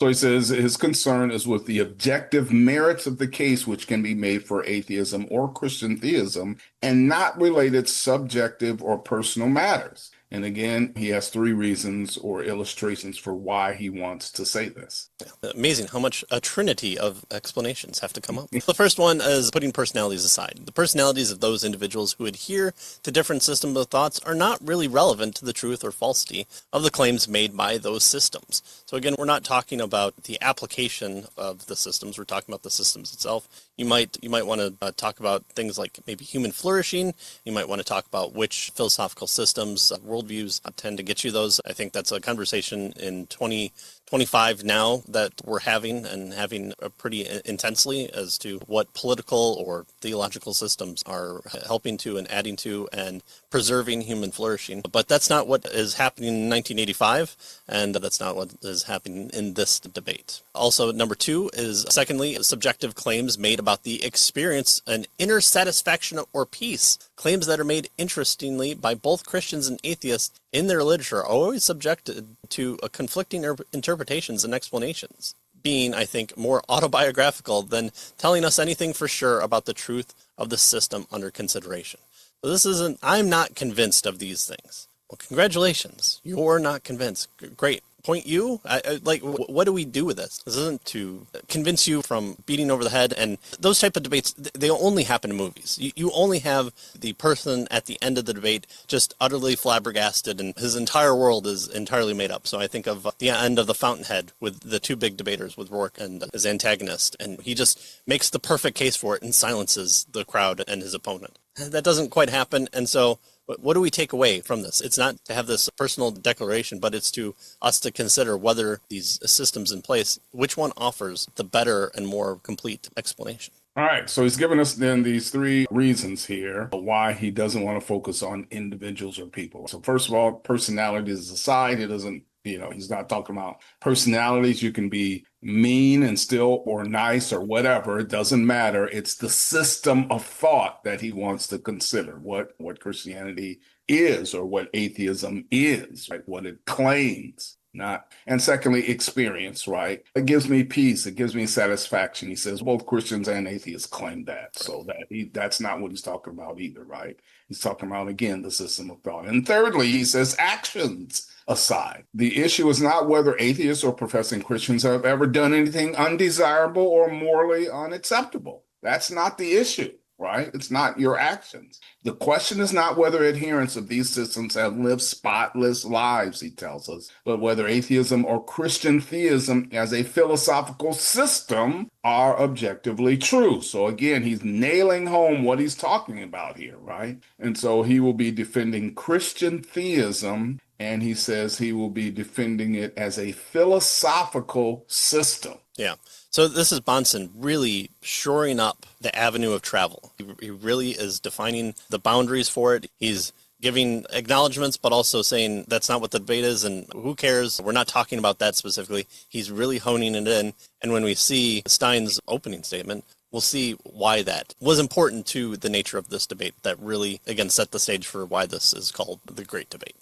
So he says his concern is with the objective merits of the case which can be made for atheism or Christian theism and not related subjective or personal matters. And again, he has three reasons or illustrations for why he wants to say this. Amazing how much a trinity of explanations have to come up. The first one is putting personalities aside. The personalities of those individuals who adhere to different systems of thoughts are not really relevant to the truth or falsity of the claims made by those systems. So again, we're not talking about the application of the systems. We're talking about the systems itself. You might want to talk about things like maybe human flourishing. You might want to talk about which philosophical systems, worldviews tend to get you those. I think that's a conversation in 2025 now that we're having pretty intensely as to what political or theological systems are helping to and adding to and preserving human flourishing. But that's not what is happening in 1985, and that's not what is happening in this debate. Also, number two is, secondly, subjective claims made about the experience and inner satisfaction or peace. Claims that are made, interestingly, by both Christians and atheists in their literature are always subjected to conflicting interpretations and explanations, being, I think, more autobiographical than telling us anything for sure about the truth of the system under consideration. So I'm not convinced of these things. Well, congratulations. You're not convinced. Great. Point you? What do we do with this? This isn't to convince you from beating over the head, and those type of debates, they only happen in movies. You only have the person at the end of the debate just utterly flabbergasted, and his entire world is entirely made up. So I think of the end of The Fountainhead with the two big debaters, with Rourke and his antagonist, and he just makes the perfect case for it and silences the crowd and his opponent. That doesn't quite happen, and so what do we take away from this? It's not to have this personal declaration, but it's to us to consider whether these systems in place, which one offers the better and more complete explanation. All right, so he's given us then these three reasons here why he doesn't want to focus on individuals or people. So first of all, personalities aside, he's not talking about personalities. You can be mean and still, or nice or whatever. It doesn't matter. It's the system of thought that he wants to consider, what Christianity is or what atheism is, right? What it claims. Not, and secondly, experience, right? It gives me peace. It gives me satisfaction. He says both Christians and atheists claim that. So that's not what he's talking about either, right? He's talking about, again, the system of thought. And thirdly, he says actions aside. The issue is not whether atheists or professing Christians have ever done anything undesirable or morally unacceptable. That's not the issue, right? It's not your actions. The question is not whether adherents of these systems have lived spotless lives, he tells us, but whether atheism or Christian theism as a philosophical system are objectively true. So again, he's nailing home what he's talking about here, right? And so he will be defending Christian theism, and he says he will be defending it as a philosophical system. Yeah. So this is Bahnsen really shoring up the avenue of travel. He really is defining the boundaries for it. He's giving acknowledgments, but also saying that's not what the debate is, and who cares? We're not talking about that specifically. He's really honing it in. And when we see Stein's opening statement, we'll see why that was important to the nature of this debate that really, again, set the stage for why this is called the Great Debate.